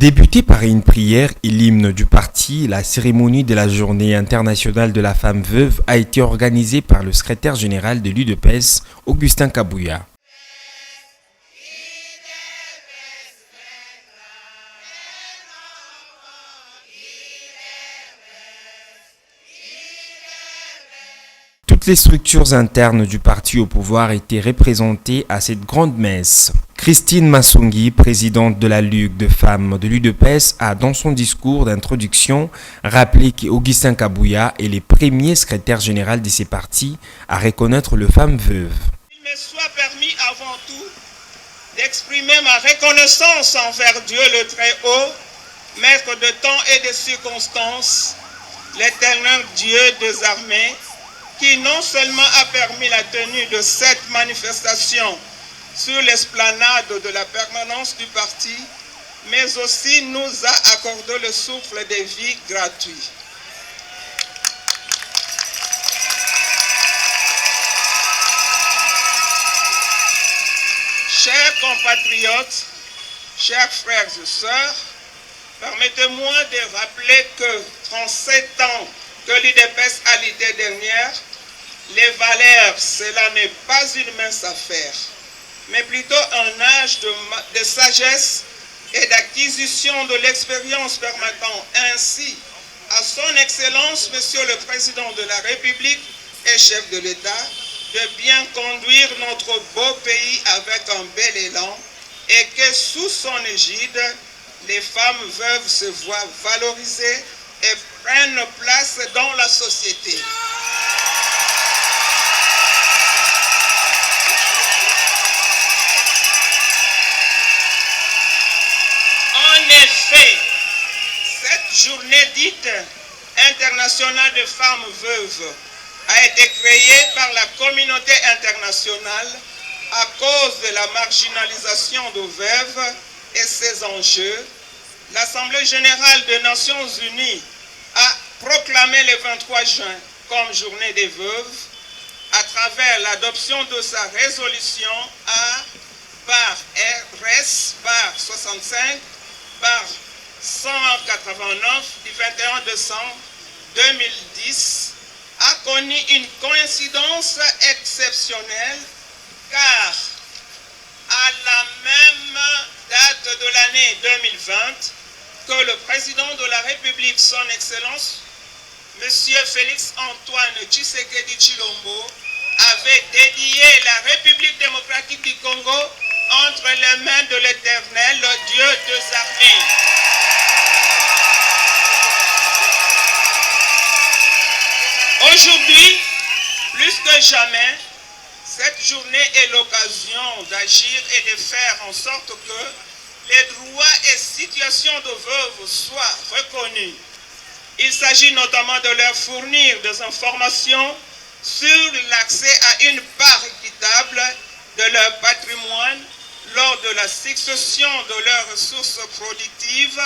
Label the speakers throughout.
Speaker 1: Débutée par une prière et l'hymne du parti, la cérémonie de la Journée internationale de la femme veuve a été organisée par le secrétaire général de l'UDPS, Augustin Kabouya. Toutes les structures internes du parti au pouvoir étaient représentées à cette grande messe. Christine Massongi, présidente de la Ligue de femmes de l'UDPS, a dans son discours d'introduction rappelé qu'Augustin Kabouya est le premier secrétaire général de ces partis à reconnaître les femmes veuves.
Speaker 2: Il me soit permis avant tout d'exprimer ma reconnaissance envers Dieu le Très-Haut, maître de temps et de circonstances, l'éternel Dieu des armées, qui non seulement a permis la tenue de cette manifestation sur l'esplanade de la permanence du parti, mais aussi nous a accordé le souffle de vie gratuit. Chers compatriotes, chers frères et sœurs, permettez-moi de rappeler que 37 ans que l'UDPS a l'idée dernière, les valeurs, cela n'est pas une mince affaire, mais plutôt un âge de sagesse et d'acquisition de l'expérience permettant ainsi à son Excellence, Monsieur le Président de la République et chef de l'État, de bien conduire notre beau pays avec un bel élan et que sous son égide, les femmes veuves se voient valorisées et prennent place dans la société. En effet, cette journée dite internationale des femmes veuves a été créée par la communauté internationale à cause de la marginalisation des veuves et ses enjeux. L'Assemblée générale des Nations unies a proclamé le 23 juin comme journée des veuves à travers l'adoption de sa résolution A/65/189 du 21 décembre 2010 a connu une coïncidence exceptionnelle car à la même date de l'année 2020 que le président de la République, son Excellence, M. Félix Antoine Tshisekedi Tshilombo, avait dédié la République démocratique du Congo entre les mains de l'Éternel, le Dieu des armées. Aujourd'hui, plus que jamais, cette journée est l'occasion d'agir et de faire en sorte que les droits et situations de veuves soient reconnus. Il s'agit notamment de leur fournir des informations sur l'accès à une part équitable de leur patrimoine lors de la succession de leurs ressources productives,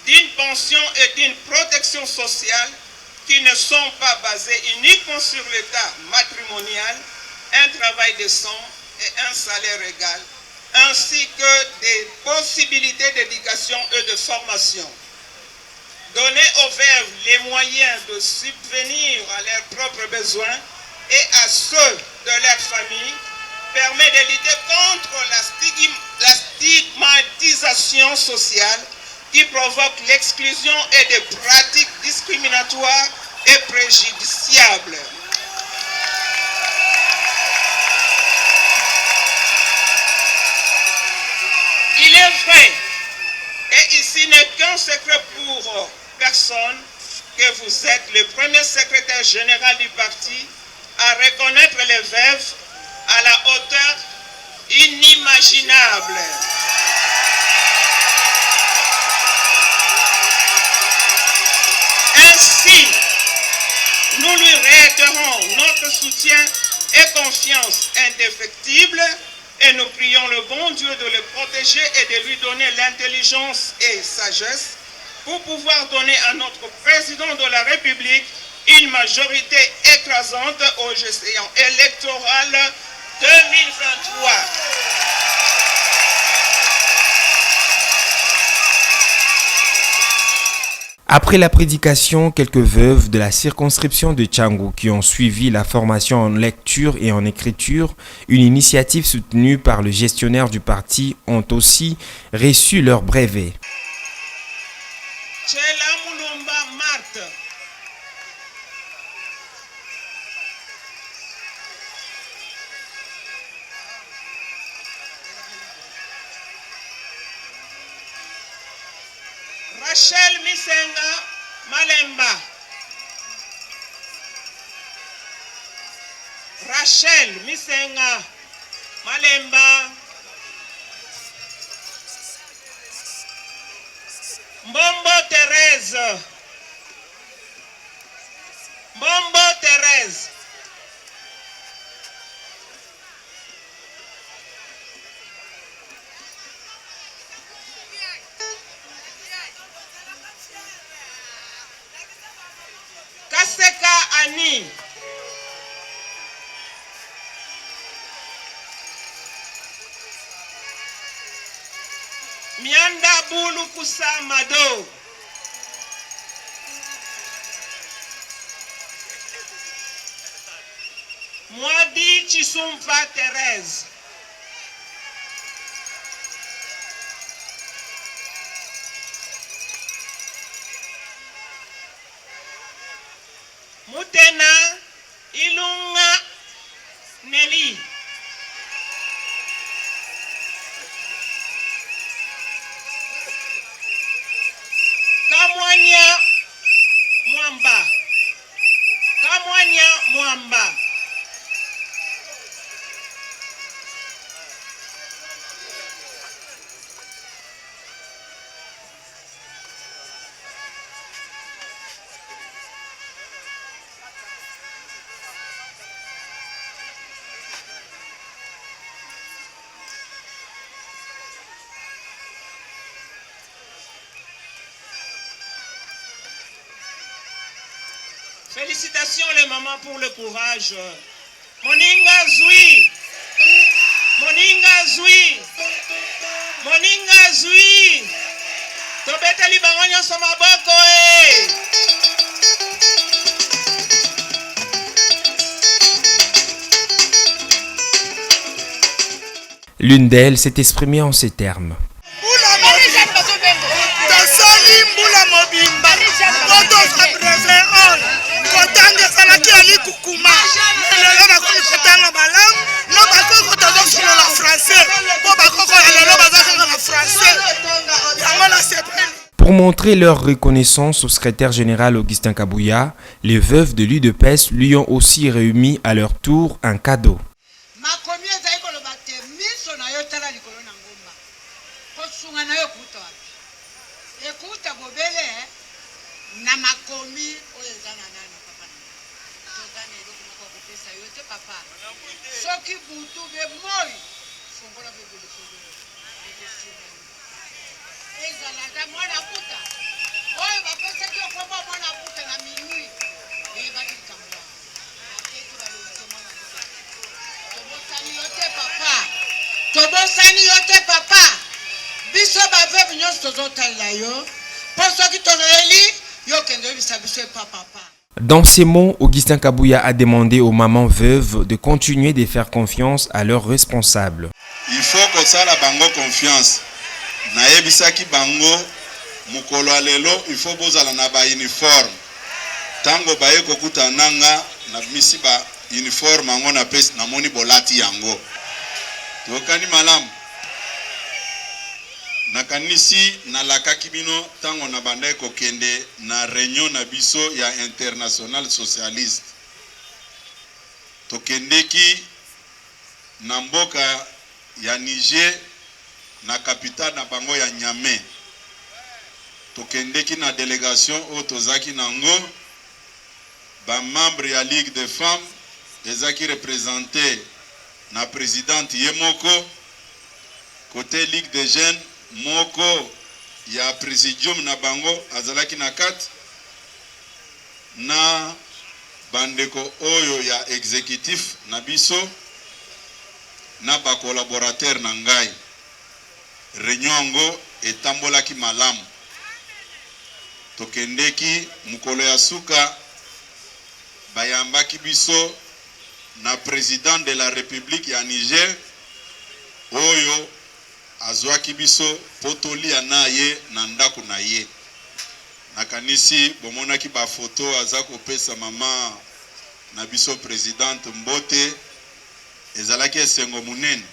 Speaker 2: d'une pension et d'une protection sociale qui ne sont pas basées uniquement sur l'état matrimonial, un travail décent et un salaire égal, ainsi que des possibilités d'éducation et de formation. Donner aux veuves les moyens de subvenir à leurs propres besoins et à ceux de leur famille permet de lutter contre la stigmatisation sociale qui provoque l'exclusion et des pratiques discriminatoires et préjudiciables. Il est vrai, et ici n'est qu'un secret pour personne, que vous êtes le premier secrétaire général du parti à reconnaître les veuves à la hauteur inimaginable. Ainsi, nous lui réitérons notre soutien et confiance indéfectible et nous prions le bon Dieu de le protéger et de lui donner l'intelligence et sagesse pour pouvoir donner à notre président de la République une majorité écrasante aux échéances électorales 2023.
Speaker 1: Après la prédication, quelques veuves de la circonscription de Tchangu qui ont suivi la formation en lecture et en écriture, une initiative soutenue par le gestionnaire du parti, ont aussi reçu leur brevet.
Speaker 2: Chela Mulumba Marthe. Rachel Misenga Malemba. Rachel Misenga Malemba. Mbombo Thérèse. Mbombo Thérèse. Kaseka Annie. Mianda Bulu Kusamado. Mwadi Chisumfa Thérèse. Mutena Ilunga Nelly. Kamwanya Mwamba. Kamwanya Mwamba. Félicitations les mamans pour le courage. Moninga Zui. Moninga Zui. Moninga Zui. Tobeta libangonya somaboko
Speaker 1: L'une d'elles s'est exprimée en ces termes. Pour montrer leur reconnaissance au secrétaire général Augustin Kabouya, les veuves de l'UDPS lui ont aussi remis à leur tour un cadeau.
Speaker 3: Tobosani yote papa. Biso ba veuve nyonso tozotala yo. Poso ki tonoeli yo kende bisa biso papa.
Speaker 1: Dans ces mots, Augustin Kabouya a demandé aux mamans veuves de continuer de faire confiance à leurs responsables.
Speaker 4: Il faut que ça la bango confiance. Na yebisaki bango mukolo alelo il faut bozala na ba uniforme. Tango baye kokuta nanga na misiba uniforme ngo na pesi na moni bolati yango. Tokani malamu. Nakanisi na lakaki bino tango na bandai kokende na réunion na biso ya International Socialiste. Tokendeki na mboka ya Niger na capitale na bango ya Niamey. Tokendeki na délégation o tozaki nango ba membre ya Ligue des Femmes ezaki représenté na présidente Yemoko côté Ligue des Jeunes moko ya presidium na bango azalaki na kat na bandeko oyo ya exécutif na biso na ba collaborateur na ngai réunion ngo etambolaki malamu tokendeki mukolo ya suka bayambaki biso na président de la République ya Niger oyo azwaki biso potolia na ye na ndako na ye. Nakanisi bomonaki ba photo aza kopesa mama na biso présidente Mbote ezalaki esengo munene.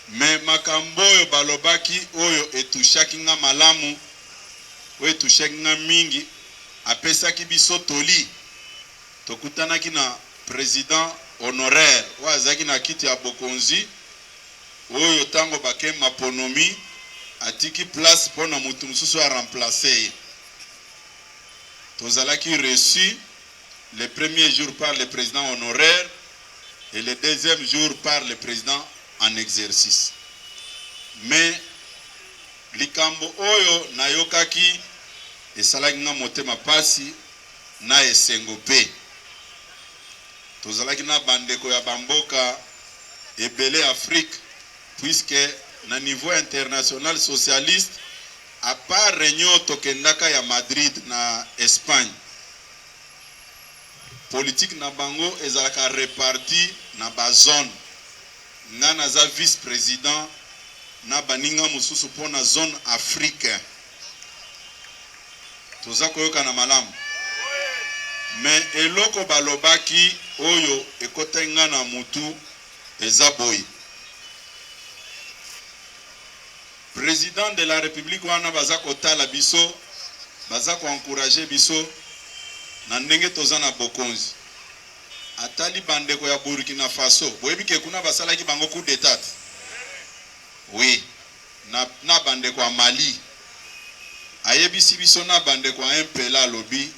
Speaker 4: Me makambo oyo balobaki oyo etushaki nga malamu oyo etushaki nga mingi apesaki biso toli. Tokutanaki na président honoraire oyo azalaki na kiti ya bokonzi oyo tango bake maponomi atiki place pona mutu mususu a remplacer. Tozalaki reçu le premier jour par le président honoraire et le deuxième jour par le président en exercice. Mais likambo oyo nayokaki esalaki nga motema pasi na esengo pe. Tozalaki na bandeko ya bamboka ebele Afrique puisque na niveau international socialiste à part réunion tokendaka ya Madrid na Espagne politique na bango ezalaka reparti na ba zone. Nga naza vice-président na baninga mususu pona zone Afrique. Toza koyoka na malamu. Mais eloko balobaki oyo ekotenga na mutu ezaboy. Président de la République wana baza kotala biso, baza ko encourager biso na ndenge toza na bokonzi. Atali bandeko ya Burkina Faso boyebi ke kuna basalaki bango coup d'état. Oui, na bandeko ya Mali ayebisi biso na bandeko ya MPLA lobby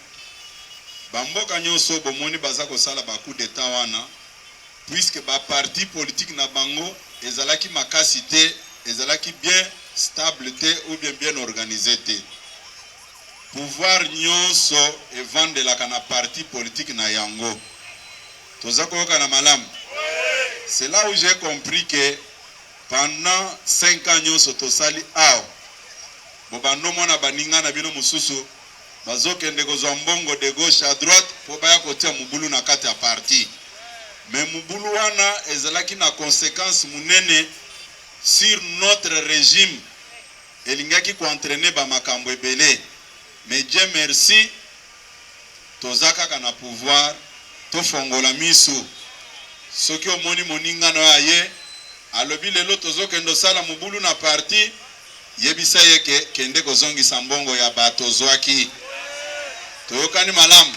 Speaker 4: bamboka nyonso bomoni baza kosala ba coup d'état wana puisque ba parti politique na bango ezalaki makasi te, ezalaki bien stable te ou bien organisé te. Pouvoir nyonso evandelaka na parti politique na yango. Toza koyoka na malamu. C'est là où j'ai compris que pendant 5 ans nyonso tosali awa bobando mona baninga na bino mususu bazokende kozwa mbongo de gauche à droite po baya kotia mubulu na kati ya parti. Mais mubulu wana ezalaki na conséquence munene sur notre régime. Elingaki ko entraîner ba makambo ebele. Mais Dieu merci tozaka kana pouvoir to fongola misu. Soki omoni moninga no aye alobi lelo tozokendo sala mubulu na parti yebisa yeke kende kozongisa mbongo ya bato zwaki. Toyokani malamu.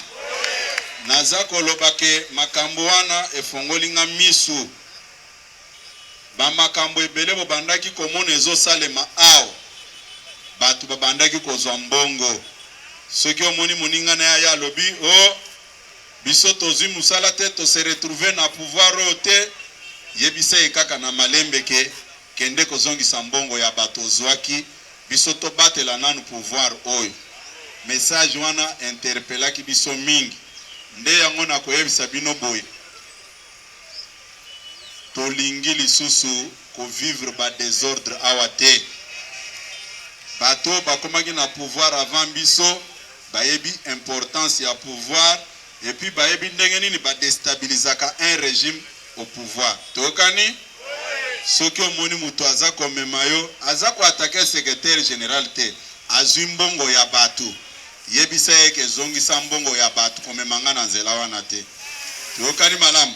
Speaker 4: Naza koloba ke makambo wana efongolinga misu. Ba makambo ebele bo bandaki komona ezosalema awo. Batu babandaki kozwa mbongo. Soki omoni moninga na ya lobi o biso tozwi musala te to se retrouver na pouvoir ote yebisa ekaka na malembe ke kende kozongisa mbongo ya bato zwaki biso to batela nanu pouvoir oyo. Message wana interpellaki biso mingi. Nde yango na koyebisa bino boye. Tolingi lisusu ko vivre ba désordre awate. Bato bakomaki na pouvoir avant biso bayebi importance ya pouvoir et puis bayebi ndenge nini ba déstabilisaka un régime au pouvoir. Tokani soki omoni mutu aza komema yo aza ko attaquer secrétaire général te azwi mbongo ya bato yebisa yeke zongisa mbongo ya bato komemanga na nzela wana te. Tokani malamu.